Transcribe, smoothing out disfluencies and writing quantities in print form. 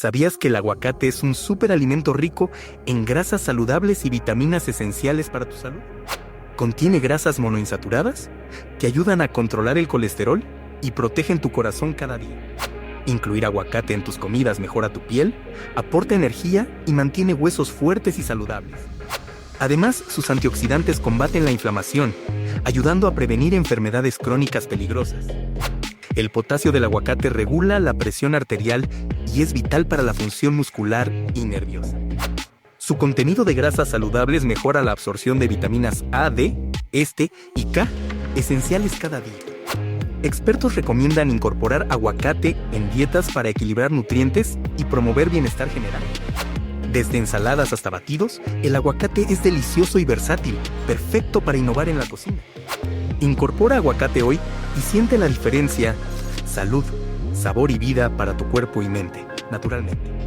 ¿Sabías que el aguacate es un superalimento rico en grasas saludables y vitaminas esenciales para tu salud? Contiene grasas monoinsaturadas que ayudan a controlar el colesterol y protegen tu corazón cada día. Incluir aguacate en tus comidas mejora tu piel, aporta energía y mantiene huesos fuertes y saludables. Además, sus antioxidantes combaten la inflamación, ayudando a prevenir enfermedades crónicas peligrosas. El potasio del aguacate regula la presión arterial y es vital para la función muscular y nerviosa. Su contenido de grasas saludables mejora la absorción de vitaminas A, D, este y K, esenciales cada día. Expertos recomiendan incorporar aguacate en dietas para equilibrar nutrientes y promover bienestar general. Desde ensaladas hasta batidos, el aguacate es delicioso y versátil, perfecto para innovar en la cocina. Incorpora aguacate hoy y siente la diferencia. Salud, sabor y vida para tu cuerpo y mente, naturalmente.